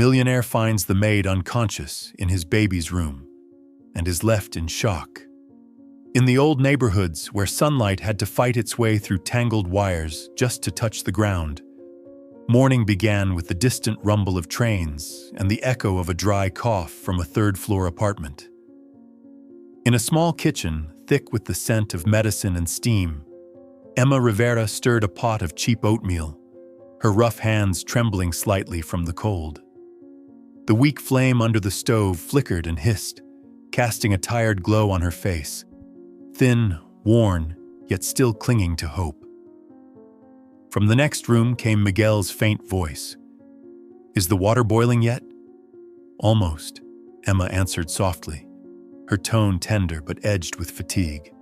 Millionaire finds the maid unconscious in his baby's room and is left in shock. In the old neighborhoods where sunlight had to fight its way through tangled wires just to touch the ground, morning began with the distant rumble of trains and the echo of a dry cough from a third-floor apartment. In a small kitchen, thick with the scent of medicine and steam, Emma Rivera stirred a pot of cheap oatmeal, her rough hands trembling slightly from the cold. The weak flame under the stove flickered and hissed, casting a tired glow on her face, thin, worn, yet still clinging to hope. From the next room came Miguel's faint voice. "Is the water boiling yet?" "Almost," Emma answered softly, her tone tender but edged with fatigue.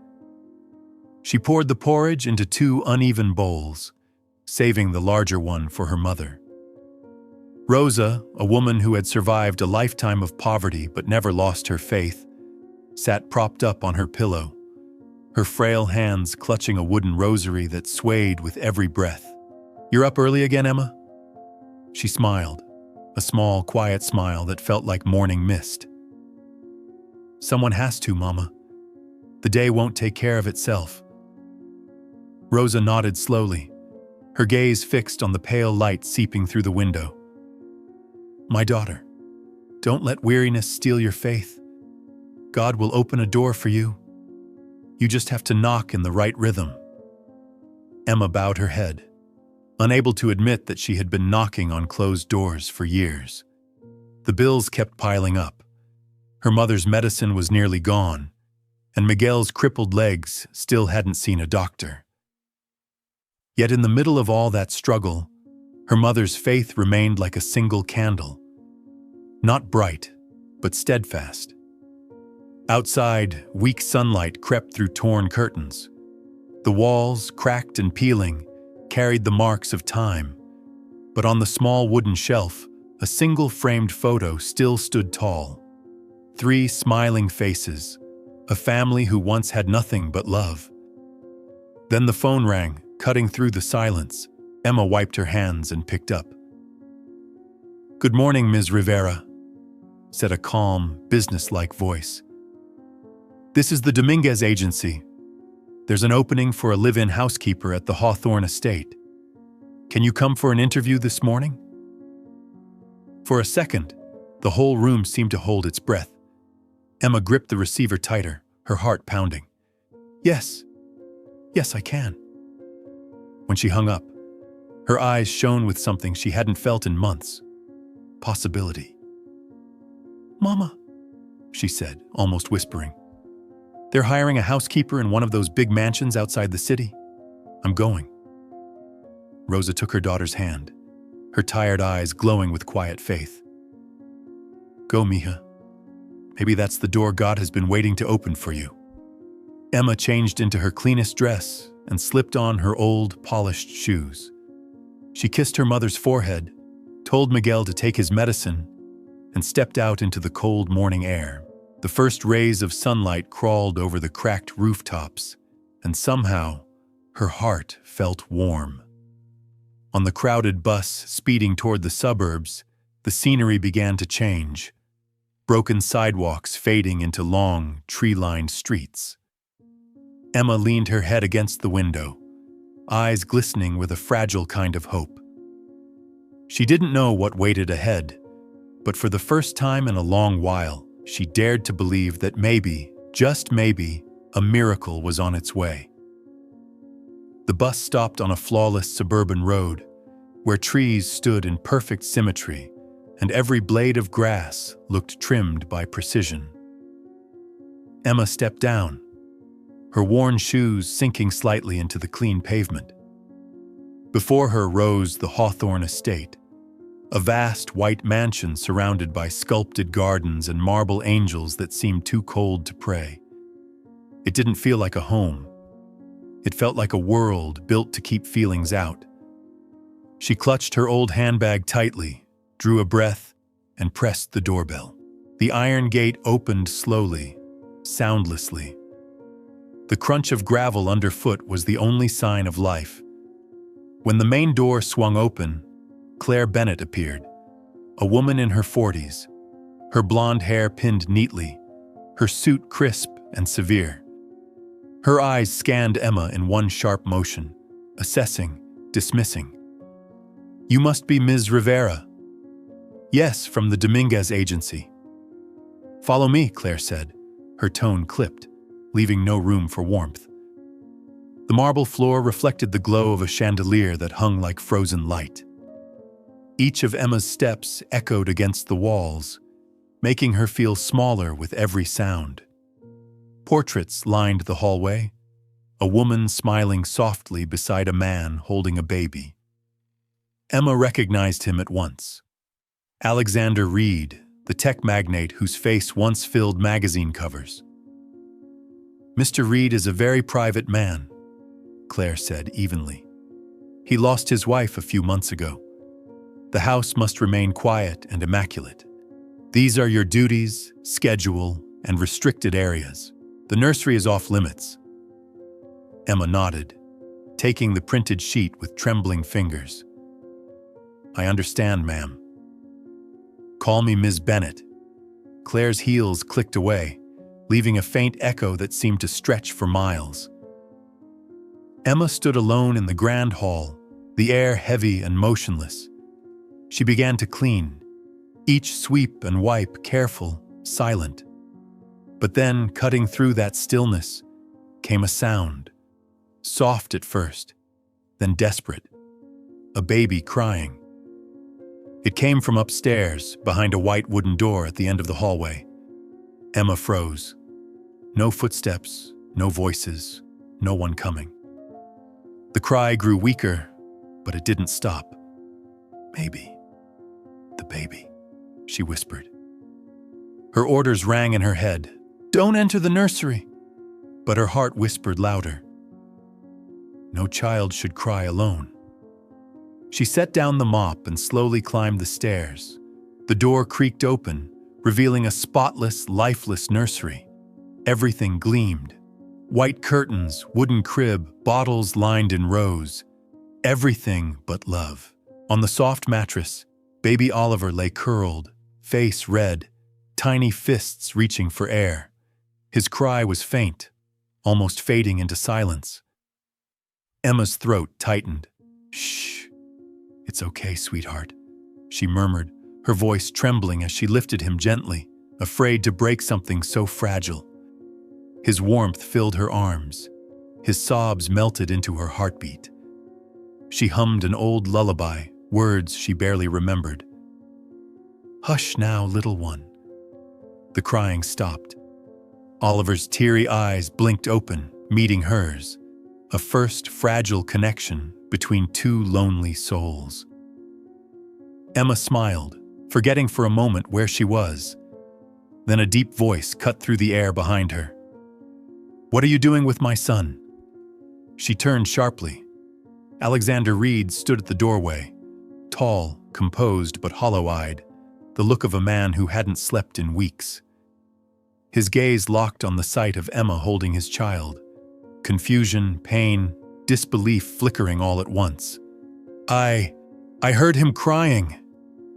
She poured the porridge into 2 uneven bowls, saving the larger one for her mother. Rosa, a woman who had survived a lifetime of poverty but never lost her faith, sat propped up on her pillow, her frail hands clutching a wooden rosary that swayed with every breath. "You're up early again, Emma?" She smiled, a small, quiet smile that felt like morning mist. "Someone has to, Mama. The day won't take care of itself." Rosa nodded slowly, her gaze fixed on the pale light seeping through the window. "My daughter, don't let weariness steal your faith. God will open a door for you. You just have to knock in the right rhythm." Emma bowed her head, unable to admit that she had been knocking on closed doors for years. The bills kept piling up. Her mother's medicine was nearly gone, and Miguel's crippled legs still hadn't seen a doctor. Yet in the middle of all that struggle, her mother's faith remained like a single candle. Not bright, but steadfast. Outside, weak sunlight crept through torn curtains. The walls, cracked and peeling, carried the marks of time. But on the small wooden shelf, a single framed photo still stood tall. 3 smiling faces, a family who once had nothing but love. Then the phone rang, cutting through the silence. Emma wiped her hands and picked up. "Good morning, Ms. Rivera," said a calm, businesslike voice. "This is the Dominguez Agency. There's an opening for a live-in housekeeper at the Hawthorne estate. Can you come for an interview this morning?" For a second, the whole room seemed to hold its breath. Emma gripped the receiver tighter, her heart pounding. Yes, I can." When she hung up, her eyes shone with something she hadn't felt in months. Possibility. "Mama," she said, almost whispering. "They're hiring a housekeeper in one of those big mansions outside the city. I'm going." Rosa took her daughter's hand, her tired eyes glowing with quiet faith. "Go, mija. Maybe that's the door God has been waiting to open for you." Emma changed into her cleanest dress and slipped on her old, polished shoes. She kissed her mother's forehead, told Miguel to take his medicine, and stepped out into the cold morning air. The first rays of sunlight crawled over the cracked rooftops, and somehow her heart felt warm. On the crowded bus speeding toward the suburbs, the scenery began to change, broken sidewalks fading into long, tree-lined streets. Emma leaned her head against the window, eyes glistening with a fragile kind of hope. She didn't know what waited ahead, but for the first time in a long while, she dared to believe that maybe, just maybe, a miracle was on its way. The bus stopped on a flawless suburban road, where trees stood in perfect symmetry, and every blade of grass looked trimmed by precision. Emma stepped down, her worn shoes sinking slightly into the clean pavement. Before her rose the Hawthorne estate, a vast white mansion surrounded by sculpted gardens and marble angels that seemed too cold to pray. It didn't feel like a home. It felt like a world built to keep feelings out. She clutched her old handbag tightly, drew a breath, and pressed the doorbell. The iron gate opened slowly, soundlessly. The crunch of gravel underfoot was the only sign of life. When the main door swung open, Claire Bennett appeared, a woman in her 40s, her blonde hair pinned neatly, her suit crisp and severe. Her eyes scanned Emma in one sharp motion, assessing, dismissing. "You must be Ms. Rivera." "Yes, from the Dominguez agency." "Follow me," Claire said, her tone clipped, leaving no room for warmth. The marble floor reflected the glow of a chandelier that hung like frozen light. Each of Emma's steps echoed against the walls, making her feel smaller with every sound. Portraits lined the hallway, a woman smiling softly beside a man holding a baby. Emma recognized him at once. Alexander Reed, the tech magnate whose face once filled magazine covers. "Mr. Reed is a very private man," Claire said evenly. "He lost his wife a few months ago. The house must remain quiet and immaculate. These are your duties, schedule, and restricted areas. The nursery is off limits." Emma nodded, taking the printed sheet with trembling fingers. "I understand, ma'am." "Call me Ms. Bennett." Claire's heels clicked away, leaving a faint echo that seemed to stretch for miles. Emma stood alone in the grand hall, the air heavy and motionless. She began to clean, each sweep and wipe careful, silent. But then, cutting through that stillness, came a sound. Soft at first, then desperate. A baby crying. It came from upstairs, behind a white wooden door at the end of the hallway. Emma froze. No footsteps, no voices, no one coming. The cry grew weaker, but it didn't stop. "Maybe. The baby," she whispered. Her orders rang in her head. "Don't enter the nursery." But her heart whispered louder. No child should cry alone. She set down the mop and slowly climbed the stairs. The door creaked open, revealing a spotless, lifeless nursery. Everything gleamed. White curtains, wooden crib, bottles lined in rows. Everything but love. On the soft mattress, baby Oliver lay curled, face red, tiny fists reaching for air. His cry was faint, almost fading into silence. Emma's throat tightened. "Shh. It's okay, sweetheart," she murmured, her voice trembling as she lifted him gently, afraid to break something so fragile. His warmth filled her arms. His sobs melted into her heartbeat. She hummed an old lullaby, words she barely remembered. "Hush now, little one." The crying stopped. Oliver's teary eyes blinked open, meeting hers, a first fragile connection between two lonely souls. Emma smiled, forgetting for a moment where she was. Then a deep voice cut through the air behind her. "What are you doing with my son?" She turned sharply. Alexander Reed stood at the doorway, tall, composed but hollow-eyed, the look of a man who hadn't slept in weeks. His gaze locked on the sight of Emma holding his child. Confusion, pain, disbelief flickering all at once. I heard him crying.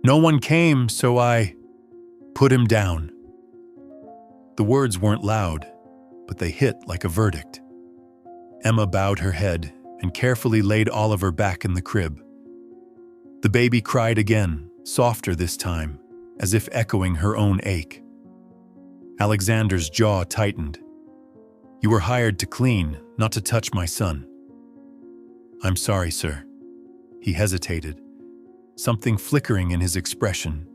No one came, so I put him down." The words weren't loud, but they hit like a verdict. Emma bowed her head and carefully laid Oliver back in the crib. The baby cried again, softer this time, as if echoing her own ache. Alexander's jaw tightened. "You were hired to clean, not to touch my son." "I'm sorry, sir." He hesitated, something flickering in his expression,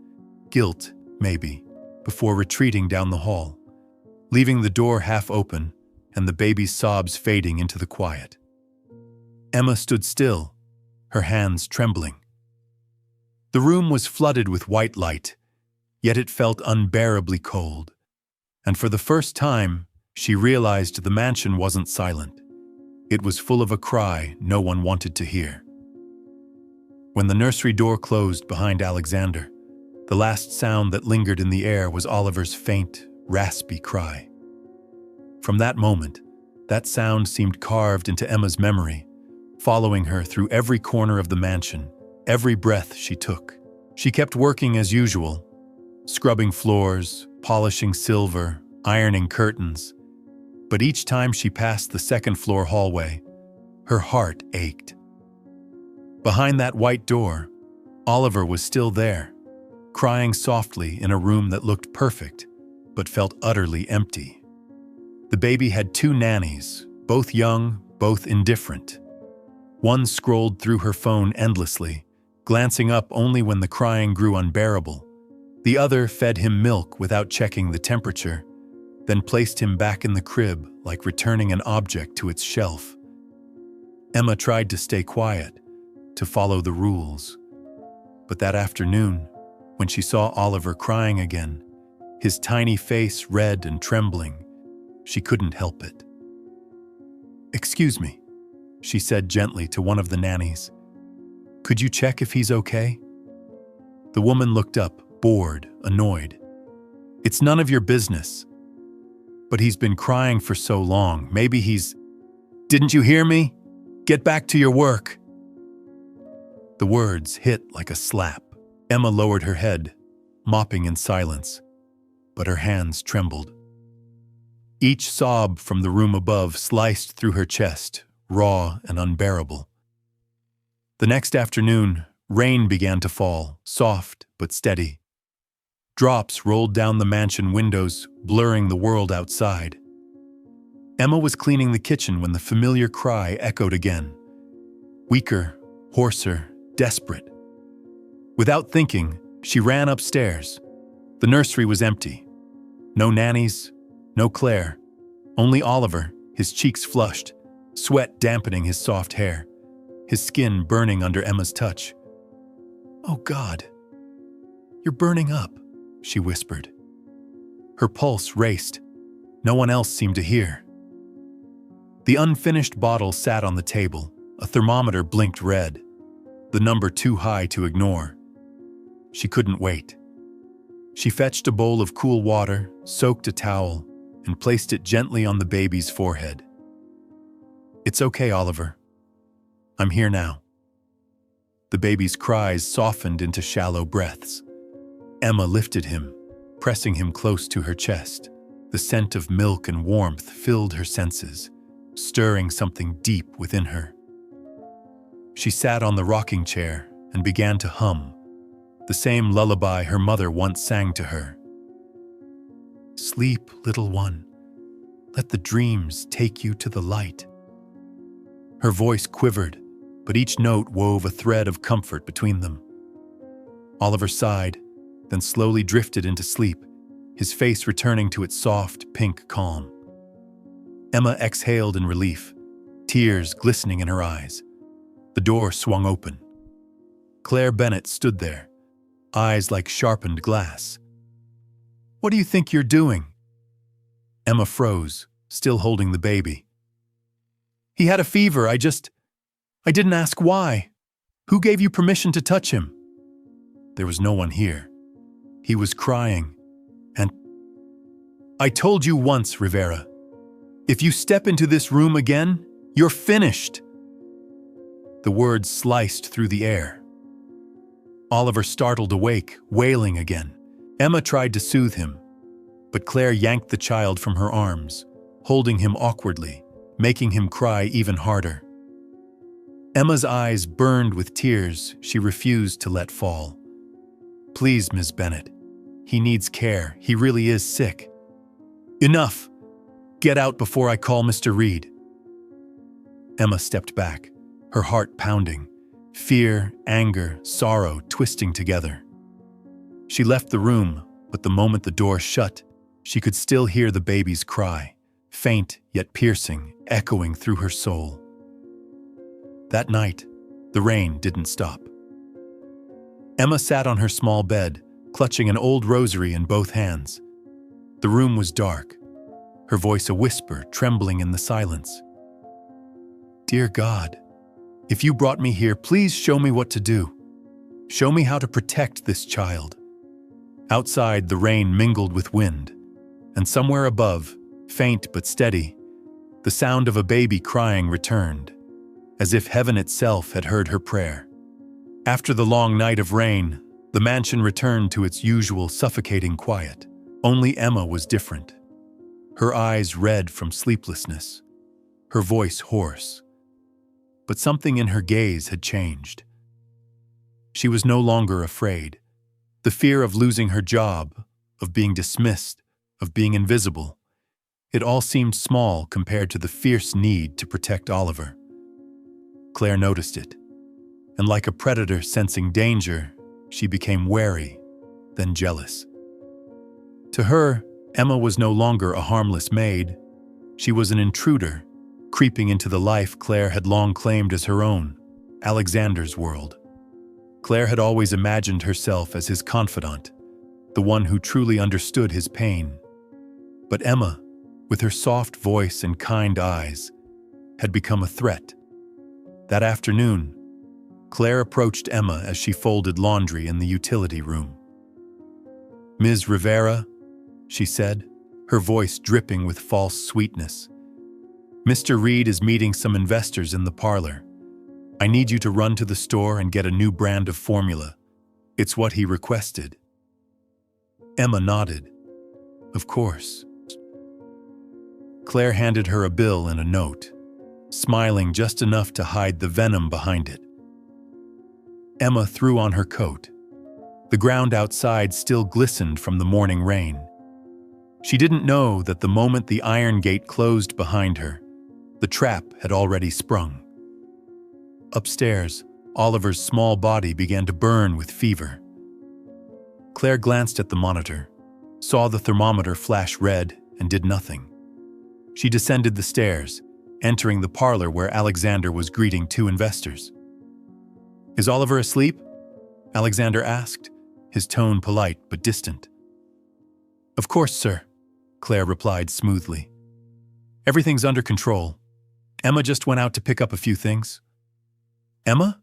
guilt, maybe, before retreating down the hall, leaving the door half open and the baby's sobs fading into the quiet. Emma stood still, her hands trembling. The room was flooded with white light, yet it felt unbearably cold. And for the first time, she realized the mansion wasn't silent. It was full of a cry no one wanted to hear. When the nursery door closed behind Alexander, the last sound that lingered in the air was Oliver's faint, raspy cry. From that moment, that sound seemed carved into Emma's memory, following her through every corner of the mansion, every breath she took. She kept working as usual, scrubbing floors, polishing silver, ironing curtains. But each time she passed the second-floor hallway, her heart ached. Behind that white door, Oliver was still there, crying softly in a room that looked perfect, but felt utterly empty. The baby had two nannies, both young, both indifferent. One scrolled through her phone endlessly, glancing up only when the crying grew unbearable. The other fed him milk without checking the temperature, then placed him back in the crib like returning an object to its shelf. Emma tried to stay quiet, to follow the rules. But that afternoon, when she saw Oliver crying again, his tiny face red and trembling, she couldn't help it. "Excuse me," she said gently to one of the nannies. "Could you check if he's okay?" The woman looked up, bored, annoyed. "It's none of your business. But he's been crying for so long. Maybe he's..." "Didn't you hear me? Get back to your work." The words hit like a slap. Emma lowered her head, mopping in silence, but her hands trembled. Each sob from the room above sliced through her chest, raw and unbearable. The next afternoon, rain began to fall, soft but steady. Drops rolled down the mansion windows, blurring the world outside. Emma was cleaning the kitchen when the familiar cry echoed again. Weaker, hoarser, desperate. Without thinking, she ran upstairs. The nursery was empty. No nannies, no Claire, only Oliver, his cheeks flushed, sweat dampening his soft hair, his skin burning under Emma's touch. "Oh God, you're burning up," she whispered. Her pulse raced. No one else seemed to hear. The unfinished bottle sat on the table. A thermometer blinked red, the number too high to ignore. She couldn't wait. She fetched a bowl of cool water, soaked a towel, and placed it gently on the baby's forehead. "It's okay, Oliver. I'm here now." The baby's cries softened into shallow breaths. Emma lifted him, pressing him close to her chest. The scent of milk and warmth filled her senses, stirring something deep within her. She sat on the rocking chair and began to hum, the same lullaby her mother once sang to her. "Sleep, little one. Let the dreams take you to the light." Her voice quivered, but each note wove a thread of comfort between them. Oliver sighed, then slowly drifted into sleep, his face returning to its soft, pink calm. Emma exhaled in relief, tears glistening in her eyes. The door swung open. Claire Bennett stood there, eyes like sharpened glass. "What do you think you're doing?" Emma froze, still holding the baby. "He had a fever. I didn't ask why. Who gave you permission to touch him?" There was no one here. He was crying, and... "I told you once, Rivera. If you step into this room again, you're finished." The words sliced through the air. Oliver startled awake, wailing again. Emma tried to soothe him, but Claire yanked the child from her arms, holding him awkwardly, making him cry even harder. Emma's eyes burned with tears she refused to let fall. "Please, Ms. Bennett. He needs care. He really is sick." "Enough! Get out before I call Mr. Reed." Emma stepped back, her heart pounding, fear, anger, sorrow twisting together. She left the room, but the moment the door shut, she could still hear the baby's cry, faint yet piercing, echoing through her soul. That night, the rain didn't stop. Emma sat on her small bed, clutching an old rosary in both hands. The room was dark, her voice a whisper trembling in the silence. "Dear God, if you brought me here, please show me what to do. Show me how to protect this child." Outside, the rain mingled with wind, and somewhere above, faint but steady, the sound of a baby crying returned, as if heaven itself had heard her prayer. After the long night of rain, The mansion returned to its usual suffocating quiet. Only Emma was different. Her eyes red from sleeplessness, her voice hoarse. But something in her gaze had changed. She was no longer afraid. The fear of losing her job, of being dismissed, of being invisible, it all seemed small compared to the fierce need to protect Oliver. Claire noticed it, and like a predator sensing danger, she became wary, then jealous. To her, Emma was no longer a harmless maid. She was an intruder, creeping into the life Claire had long claimed as her own, Alexander's world. Claire had always imagined herself as his confidant, the one who truly understood his pain. But Emma, with her soft voice and kind eyes, had become a threat. That afternoon, Claire approached Emma as she folded laundry in the utility room. "Ms. Rivera," she said, her voice dripping with false sweetness. "Mr. Reed is meeting some investors in the parlor. I need you to run to the store and get a new brand of formula. It's what he requested." Emma nodded. "Of course." Claire handed her a bill and a note, smiling just enough to hide the venom behind it. Emma threw on her coat. The ground outside still glistened from the morning rain. She didn't know that the moment the iron gate closed behind her, the trap had already sprung. Upstairs, Oliver's small body began to burn with fever. Claire glanced at the monitor, saw the thermometer flash red, and did nothing. She descended the stairs, entering the parlor where Alexander was greeting two investors. "Is Oliver asleep?" Alexander asked, his tone polite but distant. "Of course, sir," Claire replied smoothly. "Everything's under control. Emma just went out to pick up a few things." "Emma?"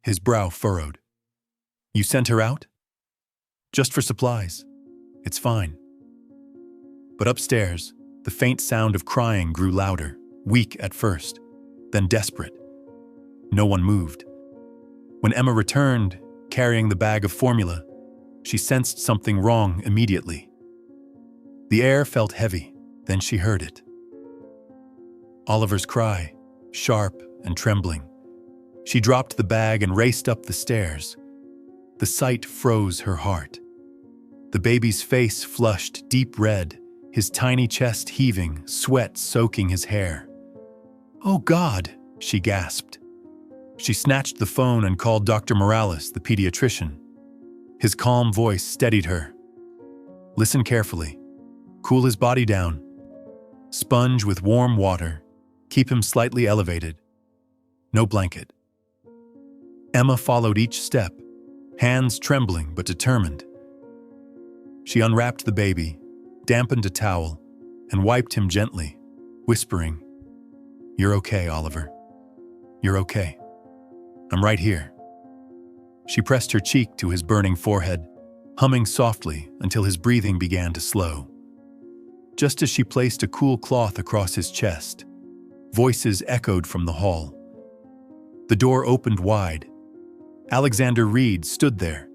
His brow furrowed. "You sent her out?" "Just for supplies. It's fine." But upstairs, the faint sound of crying grew louder, weak at first, then desperate. No one moved. When Emma returned, carrying the bag of formula, she sensed something wrong immediately. The air felt heavy, then she heard it. Oliver's cry, sharp and trembling. She dropped the bag and raced up the stairs. The sight froze her heart. The baby's face flushed deep red, his tiny chest heaving, sweat soaking his hair. "Oh God," she gasped. She snatched the phone and called Dr. Morales, the pediatrician. His calm voice steadied her. "Listen carefully. Cool his body down. Sponge with warm water. Keep him slightly elevated. No blanket." Emma followed each step, hands trembling but determined. She unwrapped the baby, dampened a towel, and wiped him gently, whispering, "You're okay, Oliver. You're okay. I'm right here." She pressed her cheek to his burning forehead, humming softly until his breathing began to slow. Just as she placed a cool cloth across his chest, voices echoed from the hall. The door opened wide. Alexander Reed stood there,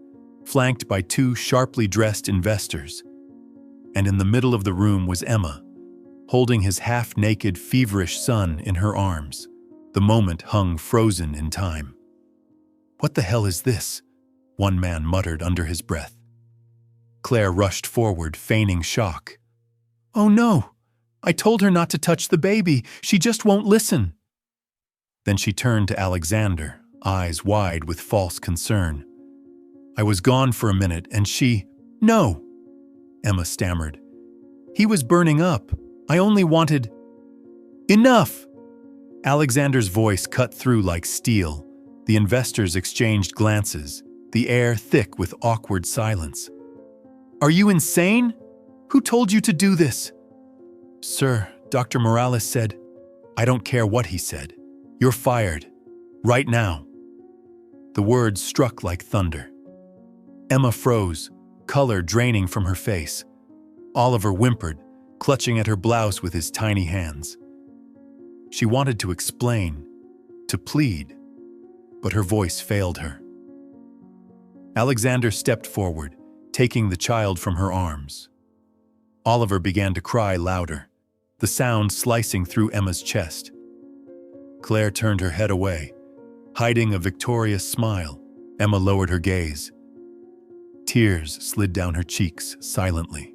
flanked by two sharply dressed investors. And in the middle of the room was Emma, holding his half-naked, feverish son in her arms. The moment hung frozen in time. "What the hell is this?" one man muttered under his breath. Claire rushed forward, feigning shock. "Oh no! I told her not to touch the baby. She just won't listen." Then she turned to Alexander, eyes wide with false concern. "I was gone for a minute and she—" "No!" Emma stammered. "He was burning up. I only wanted—" "Enough!" Alexander's voice cut through like steel. The investors exchanged glances, the air thick with awkward silence. "Are you insane? Who told you to do this?" "Sir, Dr. Morales said—" "I don't care what he said. You're fired. Right now." The words struck like thunder. Emma froze, color draining from her face. Oliver whimpered, clutching at her blouse with his tiny hands. She wanted to explain, to plead, but her voice failed her. Alexander stepped forward, taking the child from her arms. Oliver began to cry louder, the sound slicing through Emma's chest. Claire turned her head away, hiding a victorious smile. Emma lowered her gaze. Tears slid down her cheeks silently.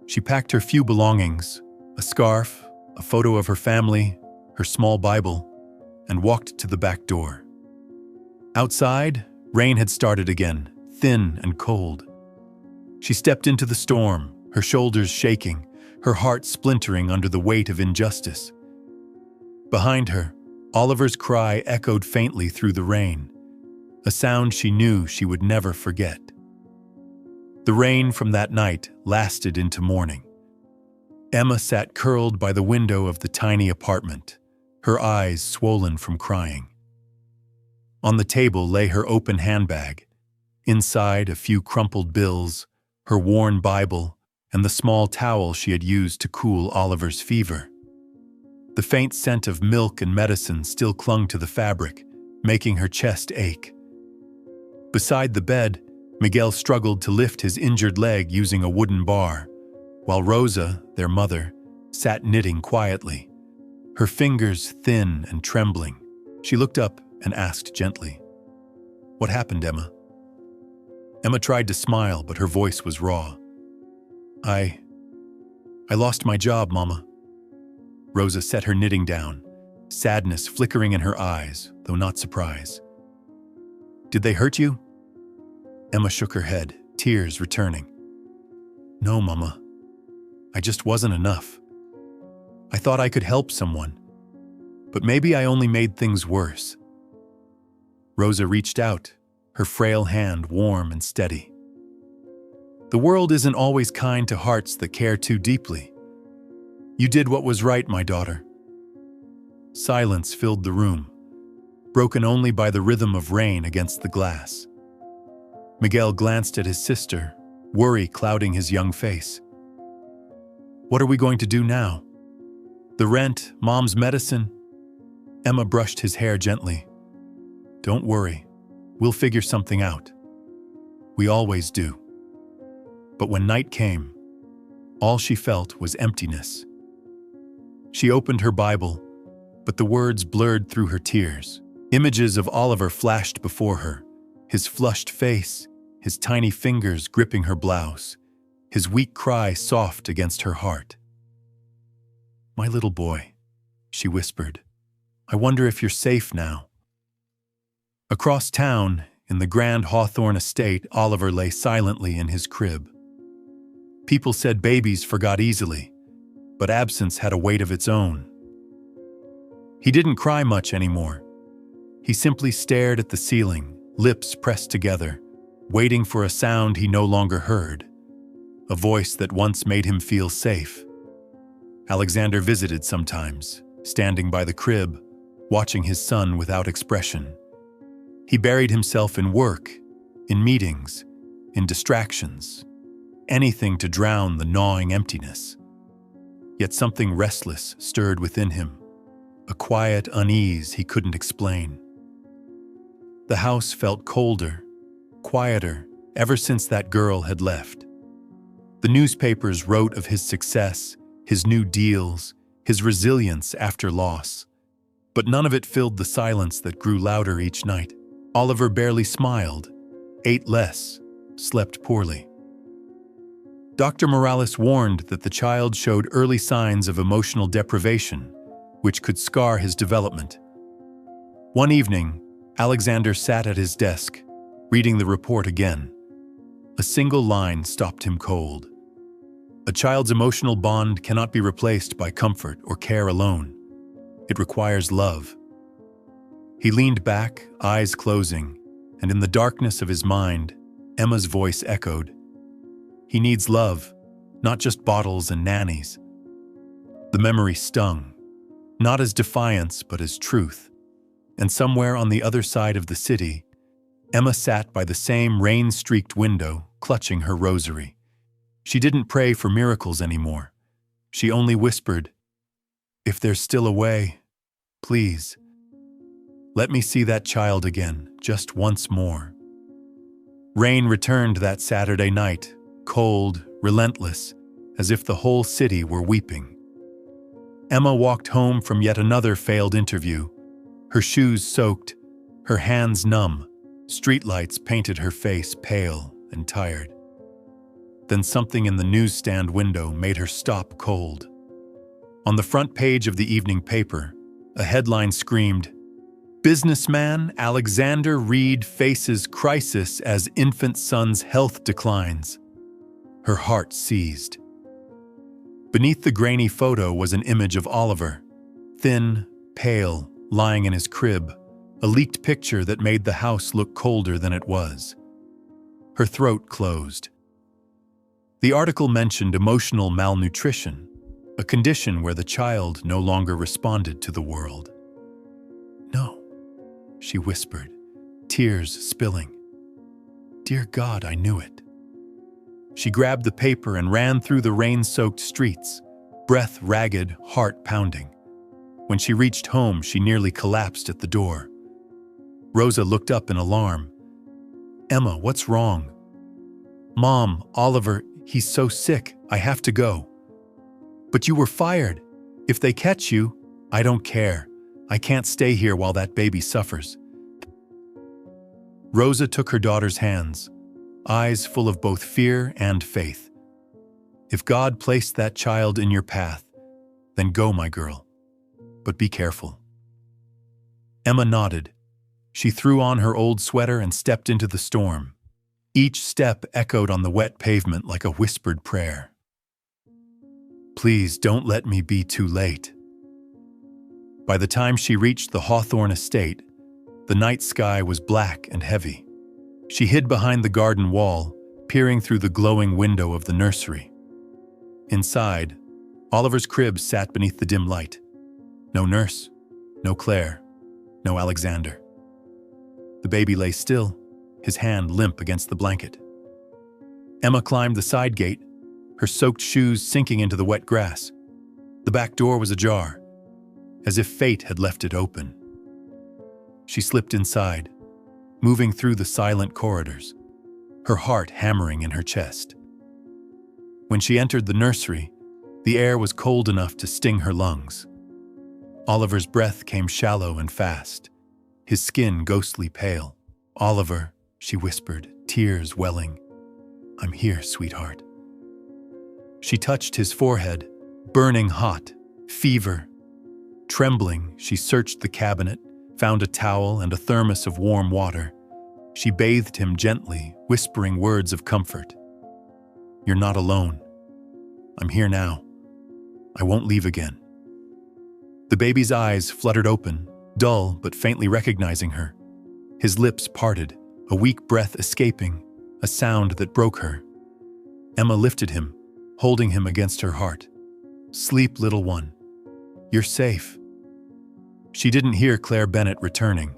She packed her few belongings, a scarf, a photo of her family, her small Bible, and walked to the back door. Outside, rain had started again, thin and cold. She stepped into the storm, her shoulders shaking, her heart splintering under the weight of injustice. Behind her, Oliver's cry echoed faintly through the rain, a sound she knew she would never forget. The rain from that night lasted into morning. Emma sat curled by the window of the tiny apartment, her eyes swollen from crying. On the table lay her open handbag. Inside, a few crumpled bills, her worn Bible, and the small towel she had used to cool Oliver's fever. The faint scent of milk and medicine still clung to the fabric, making her chest ache. Beside the bed, Miguel struggled to lift his injured leg using a wooden bar, while Rosa, their mother, sat knitting quietly, her fingers thin and trembling. She looked up and asked gently, "What happened, Emma?" Emma tried to smile, but her voice was raw. I lost my job, Mama." Rosa set her knitting down, sadness flickering in her eyes, though not surprise. "Did they hurt you?" Emma shook her head, tears returning. "No, Mama. I just wasn't enough. I thought I could help someone, but maybe I only made things worse." Rosa reached out, her frail hand warm and steady. "The world isn't always kind to hearts that care too deeply. You did what was right, my daughter." Silence filled the room, broken only by the rhythm of rain against the glass. Miguel glanced at his sister, worry clouding his young face. "What are we going to do now? The rent, Mom's medicine?" Emma brushed his hair gently. "Don't worry, we'll figure something out. We always do." But when night came, all she felt was emptiness. She opened her Bible, but the words blurred through her tears. Images of Oliver flashed before her, his flushed face, his tiny fingers gripping her blouse, his weak cry soft against her heart. "My little boy," she whispered, "I wonder if you're safe now." Across town, in the grand Hawthorne estate, Oliver lay silently in his crib. People said babies forgot easily, but absence had a weight of its own. He didn't cry much anymore. He simply stared at the ceiling, lips pressed together, waiting for a sound he no longer heard, a voice that once made him feel safe. Alexander visited sometimes, standing by the crib, watching his son without expression. He buried himself in work, in meetings, in distractions, anything to drown the gnawing emptiness. Yet something restless stirred within him, a quiet unease he couldn't explain. The house felt colder, quieter, ever since that girl had left. The newspapers wrote of his success, his new deals, his resilience after loss, but none of it filled the silence that grew louder each night. Oliver barely smiled, ate less, slept poorly. Dr. Morales warned that the child showed early signs of emotional deprivation, which could scar his development. One evening, Alexander sat at his desk, reading the report again. A single line stopped him cold. A child's emotional bond cannot be replaced by comfort or care alone. It requires love. He leaned back, eyes closing, and in the darkness of his mind, Emma's voice echoed. He needs love, not just bottles and nannies. The memory stung, not as defiance but as truth. And somewhere on the other side of the city, Emma sat by the same rain-streaked window, clutching her rosary. She didn't pray for miracles anymore. She only whispered, "If there's still a way, please, let me see that child again, just once more." Rain returned that Saturday night, cold, relentless, as if the whole city were weeping. Emma walked home from yet another failed interview, her shoes soaked, her hands numb. Streetlights painted her face pale and tired. Then something in the newsstand window made her stop cold. On the front page of the evening paper, a headline screamed, "Businessman Alexander Reed faces crisis as infant son's health declines." Her heart seized. Beneath the grainy photo was an image of Oliver, thin, pale, lying in his crib, a leaked picture that made the house look colder than it was. Her throat closed. The article mentioned emotional malnutrition, a condition where the child no longer responded to the world. "No," she whispered, tears spilling. "Dear God, I knew it." She grabbed the paper and ran through the rain-soaked streets, breath ragged, heart pounding. When she reached home, she nearly collapsed at the door. Rosa looked up in alarm. "Emma, what's wrong?" "Mom, Oliver, he's so sick, I have to go." "But you were fired. If they catch you, I don't care. I can't stay here while that baby suffers." Rosa took her daughter's hands, eyes full of both fear and faith. "If God placed that child in your path, then go, my girl. But be careful." Emma nodded. She threw on her old sweater and stepped into the storm. Each step echoed on the wet pavement like a whispered prayer. "Please don't let me be too late." By the time she reached the Hawthorne estate, the night sky was black and heavy. She hid behind the garden wall, peering through the glowing window of the nursery. Inside, Oliver's crib sat beneath the dim light. No nurse, no Claire, no Alexander. The baby lay still, his hand limp against the blanket. Emma climbed the side gate, her soaked shoes sinking into the wet grass. The back door was ajar, as if fate had left it open. She slipped inside, moving through the silent corridors, her heart hammering in her chest. When she entered the nursery, the air was cold enough to sting her lungs. Oliver's breath came shallow and fast, his skin ghostly pale. "Oliver," she whispered, tears welling. "I'm here, sweetheart." She touched his forehead, burning hot, fever. Trembling, she searched the cabinet, found a towel and a thermos of warm water. She bathed him gently, whispering words of comfort. "You're not alone. I'm here now. I won't leave again." The baby's eyes fluttered open, dull but faintly recognizing her. His lips parted, a weak breath escaping, a sound that broke her. Emma lifted him, holding him against her heart. "Sleep, little one. You're safe." She didn't hear Claire Bennett returning.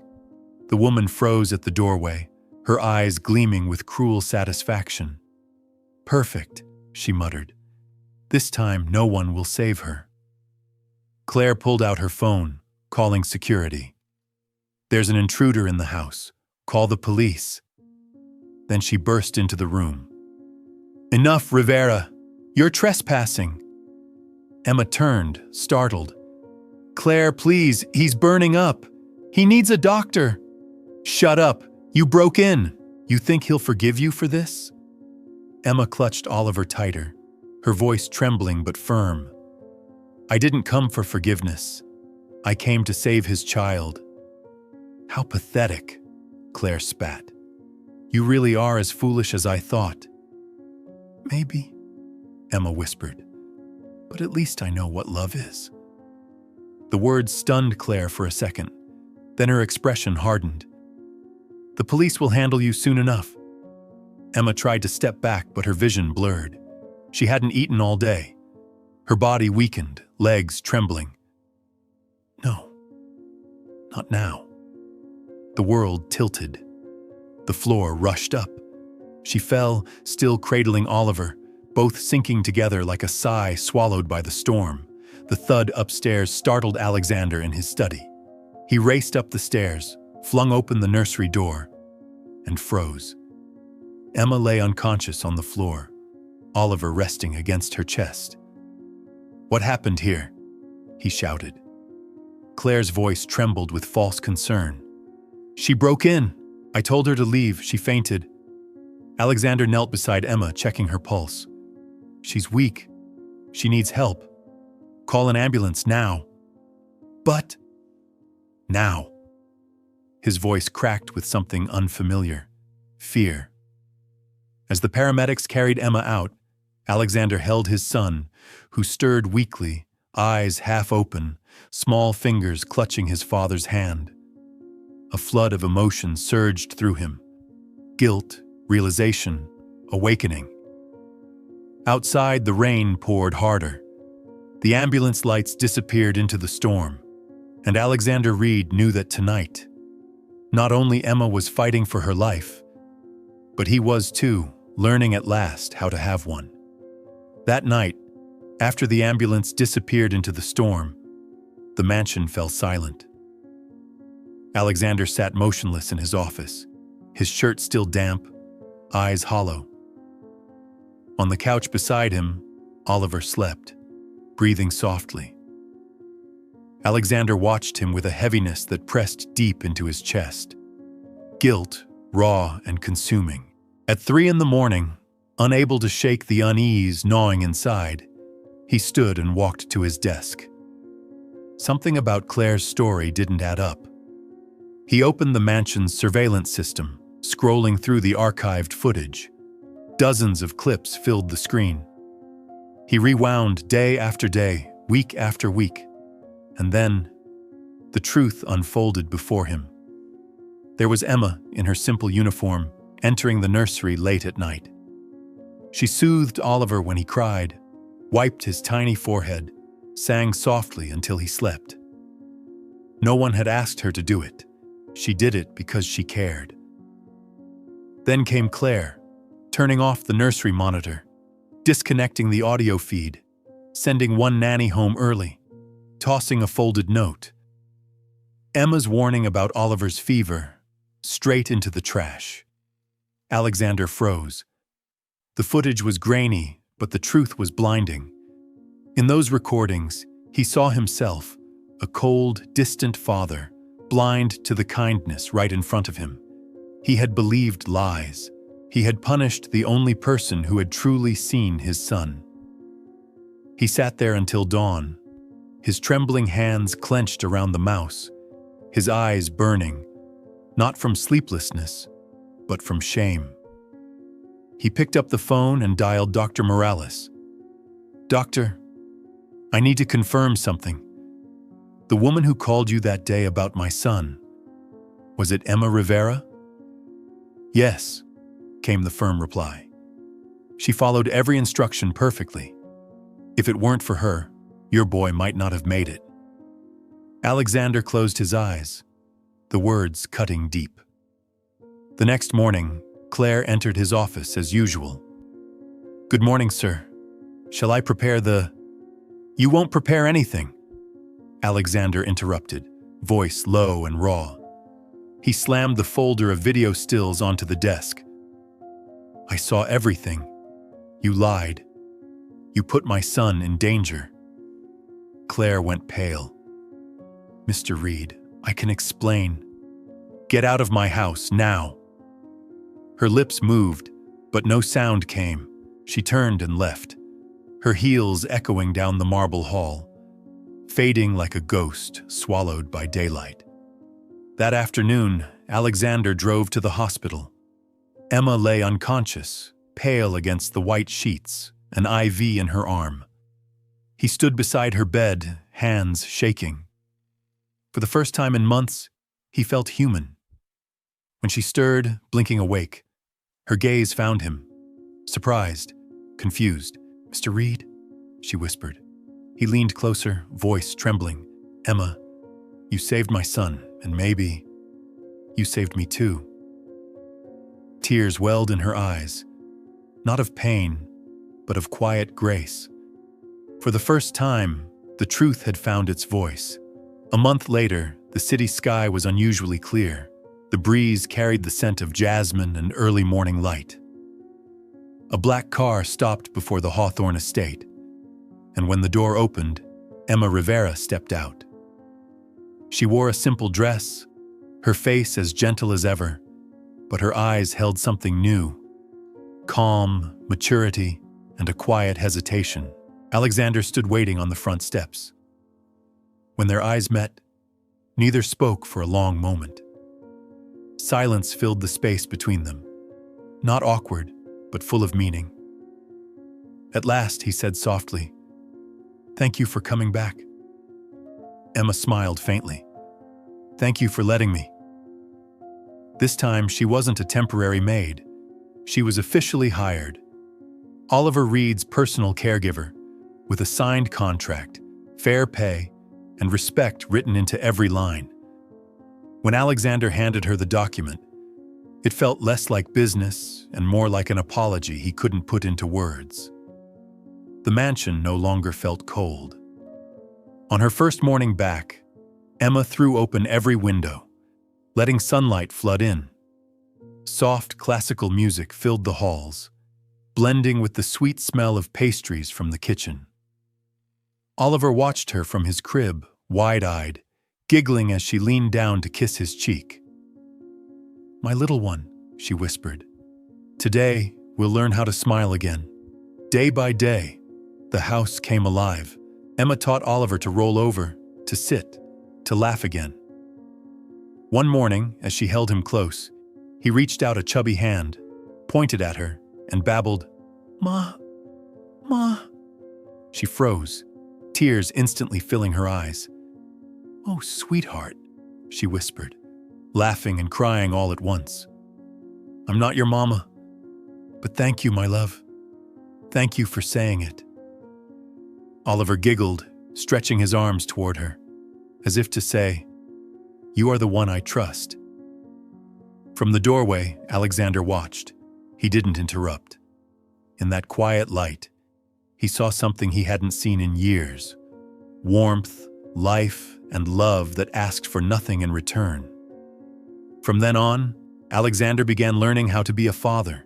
The woman froze at the doorway, her eyes gleaming with cruel satisfaction. "Perfect," she muttered. "This time no one will save her." Claire pulled out her phone, calling security. "There's an intruder in the house. Call the police." Then she burst into the room. "Enough, Rivera! You're trespassing!" Emma turned, startled. "Claire, please, he's burning up. He needs a doctor." "Shut up! You broke in! You think he'll forgive you for this?" Emma clutched Oliver tighter, her voice trembling but firm. "I didn't come for forgiveness. I came to save his child." "How pathetic," Claire spat. "You really are as foolish as I thought." "Maybe," Emma whispered, "but at least I know what love is." The words stunned Claire for a second, then her expression hardened. "The police will handle you soon enough." Emma tried to step back, but her vision blurred. She hadn't eaten all day. Her body weakened, legs trembling. "No, not now." The world tilted. The floor rushed up. She fell, still cradling Oliver, both sinking together like a sigh swallowed by the storm. The thud upstairs startled Alexander in his study. He raced up the stairs, flung open the nursery door, and froze. Emma lay unconscious on the floor, Oliver resting against her chest. "What happened here?" he shouted. Claire's voice trembled with false concern. "She broke in. I told her to leave. She fainted." Alexander knelt beside Emma, checking her pulse. "She's weak. She needs help. Call an ambulance now." "But—" "Now." His voice cracked with something unfamiliar. Fear. As the paramedics carried Emma out, Alexander held his son, who stirred weakly, eyes half open, small fingers clutching his father's hand. A flood of emotion surged through him. Guilt, realization, awakening. Outside, the rain poured harder. The ambulance lights disappeared into the storm, and Alexander Reed knew that tonight, not only Emma was fighting for her life, but he was too, learning at last how to have one. That night, after the ambulance disappeared into the storm, the mansion fell silent. Alexander sat motionless in his office, his shirt still damp, eyes hollow. On the couch beside him, Oliver slept, breathing softly. Alexander watched him with a heaviness that pressed deep into his chest. Guilt, raw and consuming. At 3 a.m, unable to shake the unease gnawing inside, he stood and walked to his desk. Something about Claire's story didn't add up. He opened the mansion's surveillance system, scrolling through the archived footage. Dozens of clips filled the screen. He rewound day after day, week after week, and then the truth unfolded before him. There was Emma in her simple uniform, entering the nursery late at night. She soothed Oliver when he cried, wiped his tiny forehead, sang softly until he slept. No one had asked her to do it. She did it because she cared. Then came Claire, turning off the nursery monitor, disconnecting the audio feed, sending one nanny home early, tossing a folded note. Emma's warning about Oliver's fever, straight into the trash. Alexander froze. The footage was grainy, but the truth was blinding. In those recordings, he saw himself, a cold, distant father, blind to the kindness right in front of him. He had believed lies. He had punished the only person who had truly seen his son. He sat there until dawn, his trembling hands clenched around the mouse, his eyes burning, not from sleeplessness, but from shame. He picked up the phone and dialed Dr. Morales. "Doctor, I need to confirm something. The woman who called you that day about my son, was it Emma Rivera?" "Yes," came the firm reply. "She followed every instruction perfectly. If it weren't for her, your boy might not have made it." Alexander closed his eyes, the words cutting deep. The next morning, Claire entered his office as usual. "Good morning, sir. Shall I prepare the—" "You won't prepare anything," Alexander interrupted, voice low and raw. He slammed the folder of video stills onto the desk. "I saw everything. You lied. You put my son in danger." Claire went pale. "Mr. Reed, I can explain. Get out of my house now." Her lips moved, but no sound came. She turned and left, her heels echoing down the marble hall, fading like a ghost swallowed by daylight. That afternoon, Alexander drove to the hospital. Emma lay unconscious, pale against the white sheets, an IV in her arm. He stood beside her bed, hands shaking. For the first time in months, he felt human. When she stirred, blinking awake, her gaze found him, surprised, confused. "Mr. Reed?" she whispered. He leaned closer, voice trembling. "Emma, you saved my son, and maybe you saved me too." Tears welled in her eyes, not of pain, but of quiet grace. For the first time, the truth had found its voice. A month later, the city sky was unusually clear. The breeze carried the scent of jasmine and early morning light. A black car stopped before the Hawthorne estate, and when the door opened, Emma Rivera stepped out. She wore a simple dress, her face as gentle as ever, but her eyes held something new: calm, maturity, and a quiet hesitation. Alexander stood waiting on the front steps. When their eyes met, neither spoke for a long moment. Silence filled the space between them, not awkward, but full of meaning. At last, he said softly, "Thank you for coming back." Emma smiled faintly. "Thank you for letting me." This time, she wasn't a temporary maid. She was officially hired. Oliver Reed's personal caregiver, with a signed contract, fair pay, and respect written into every line. When Alexander handed her the document, it felt less like business and more like an apology he couldn't put into words. The mansion no longer felt cold. On her first morning back, Emma threw open every window, letting sunlight flood in. Soft classical music filled the halls, blending with the sweet smell of pastries from the kitchen. Oliver watched her from his crib, wide-eyed, giggling as she leaned down to kiss his cheek. "My little one," she whispered. "Today, we'll learn how to smile again." Day by day, the house came alive. Emma taught Oliver to roll over, to sit, to laugh again. One morning, as she held him close, he reached out a chubby hand, pointed at her, and babbled, "Ma, Ma." She froze, tears instantly filling her eyes. "Oh, sweetheart," she whispered, laughing and crying all at once. "I'm not your mama, but thank you, my love. Thank you for saying it." Oliver giggled, stretching his arms toward her, as if to say, "You are the one I trust." From the doorway, Alexander watched. He didn't interrupt. In that quiet light, he saw something he hadn't seen in years: warmth, life, and love that asked for nothing in return. From then on, Alexander began learning how to be a father.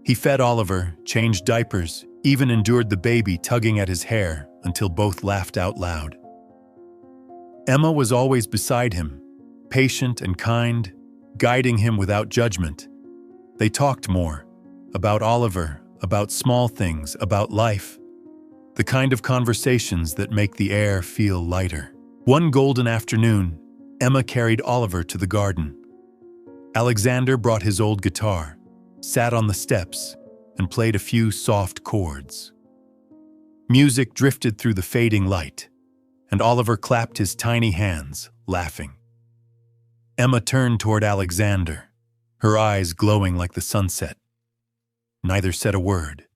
He fed Oliver, changed diapers, even endured the baby tugging at his hair until both laughed out loud. Emma was always beside him, patient and kind, guiding him without judgment. They talked more, about Oliver, about small things, about life, the kind of conversations that make the air feel lighter. One golden afternoon, Emma carried Oliver to the garden. Alexander brought his old guitar, sat on the steps, and played a few soft chords. Music drifted through the fading light, and Oliver clapped his tiny hands, laughing. Emma turned toward Alexander, her eyes glowing like the sunset. Neither said a word,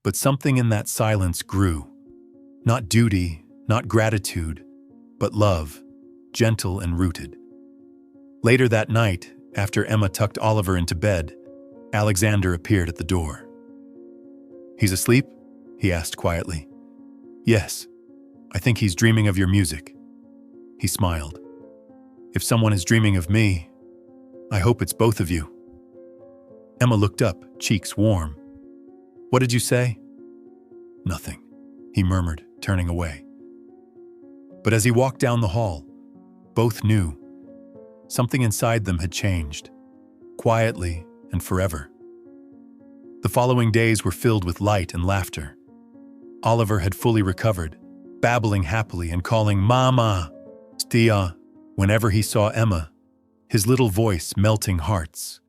but something in that silence grew. Not duty, not gratitude, but love, gentle and rooted. Later that night, after Emma tucked Oliver into bed, Alexander appeared at the door. "He's asleep?" he asked quietly. "Yes. I think he's dreaming of your music." He smiled. "If someone is dreaming of me, I hope it's both of you." Emma looked up, cheeks warm. "What did you say?" "Nothing," he murmured, turning away. But as he walked down the hall, both knew something inside them had changed, quietly and forever. The following days were filled with light and laughter. Oliver had fully recovered, babbling happily and calling "Mama," "Stia," whenever he saw Emma, his little voice melting hearts.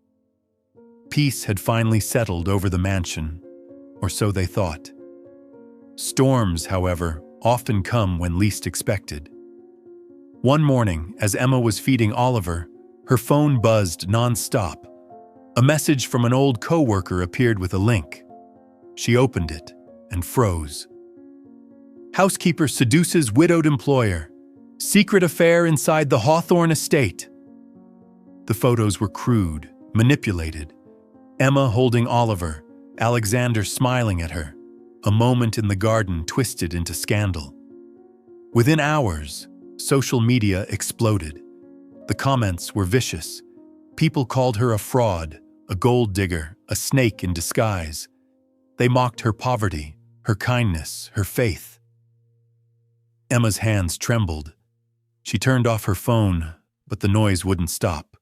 Peace had finally settled over the mansion, or so they thought. Storms, however, often come when least expected. One morning, as Emma was feeding Oliver, her phone buzzed non-stop. A message from an old co-worker appeared with a link. She opened it and froze. "Housekeeper seduces widowed employer. Secret affair inside the Hawthorne estate." The photos were crude, manipulated. Emma holding Oliver, Alexander smiling at her, a moment in the garden twisted into scandal. Within hours, social media exploded. The comments were vicious. People called her a fraud, a gold digger, a snake in disguise. They mocked her poverty, her kindness, her faith. Emma's hands trembled. She turned off her phone, but the noise wouldn't stop.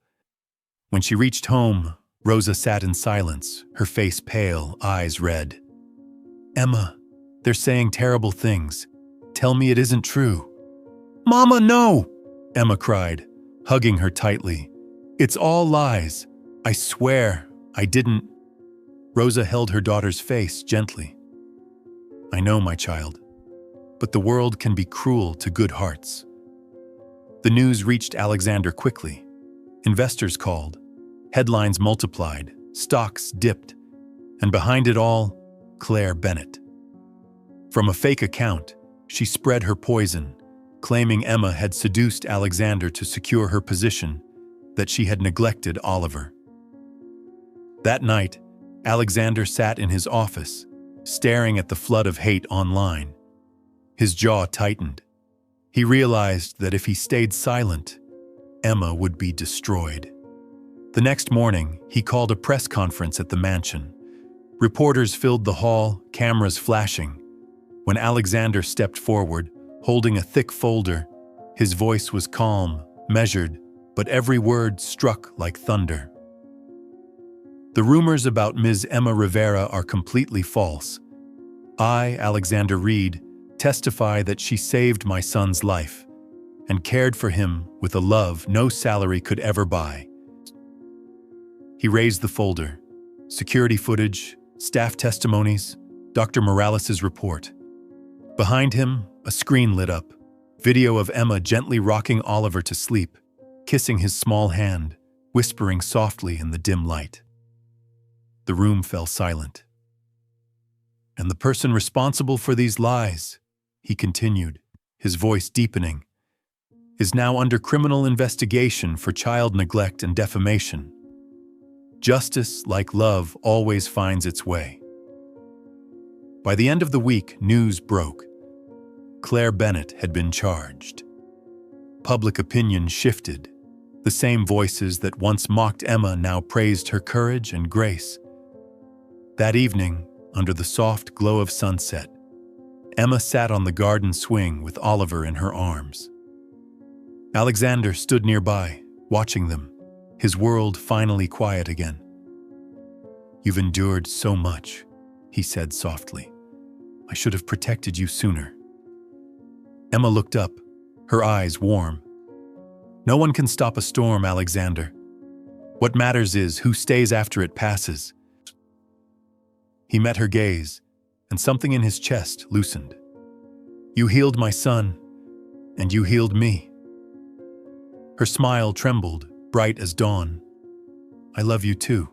When she reached home, Rosa sat in silence, her face pale, eyes red. "Emma, they're saying terrible things. Tell me it isn't true." "Mama, no!" Emma cried, hugging her tightly. "It's all lies. I swear, I didn't." Rosa held her daughter's face gently. "I know, my child, but the world can be cruel to good hearts." The news reached Alexander quickly. Investors called. Headlines multiplied, stocks dipped, and behind it all, Claire Bennett. From a fake account, she spread her poison, claiming Emma had seduced Alexander to secure her position, that she had neglected Oliver. That night, Alexander sat in his office, staring at the flood of hate online. His jaw tightened. He realized that if he stayed silent, Emma would be destroyed. The next morning, he called a press conference at the mansion. Reporters filled the hall, cameras flashing. When Alexander stepped forward, holding a thick folder, his voice was calm, measured, but every word struck like thunder. "The rumors about Ms. Emma Rivera are completely false. I, Alexander Reed, testify that she saved my son's life and cared for him with a love no salary could ever buy." He raised the folder. Security footage, staff testimonies, Dr. Morales' report. Behind him, a screen lit up. Video of Emma gently rocking Oliver to sleep, kissing his small hand, whispering softly in the dim light. The room fell silent. "And the person responsible for these lies," he continued, his voice deepening, "is now under criminal investigation for child neglect and defamation. Justice, like love, always finds its way." By the end of the week, news broke. Claire Bennett had been charged. Public opinion shifted. The same voices that once mocked Emma now praised her courage and grace. That evening, under the soft glow of sunset, Emma sat on the garden swing with Oliver in her arms. Alexander stood nearby, watching them, his world finally quiet again. "You've endured so much," he said softly. "I should have protected you sooner." Emma looked up, her eyes warm. "No one can stop a storm, Alexander. What matters is who stays after it passes." He met her gaze, and something in his chest loosened. "You healed my son, and you healed me." Her smile trembled, bright as dawn. "I love you too."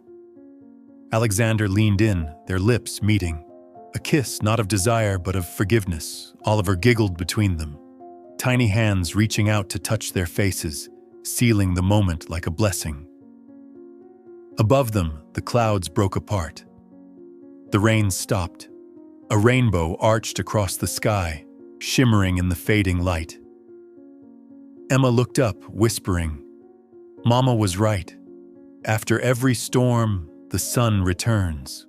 Alexander leaned in, their lips meeting. A kiss not of desire but of forgiveness. Oliver giggled between them, tiny hands reaching out to touch their faces, sealing the moment like a blessing. Above them, the clouds broke apart. The rain stopped. A rainbow arched across the sky, shimmering in the fading light. Emma looked up, whispering, "Mama was right. After every storm, the sun returns."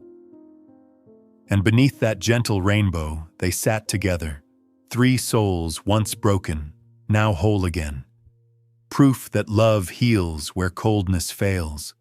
And beneath that gentle rainbow, they sat together, three souls once broken, now whole again. Proof that love heals where coldness fails.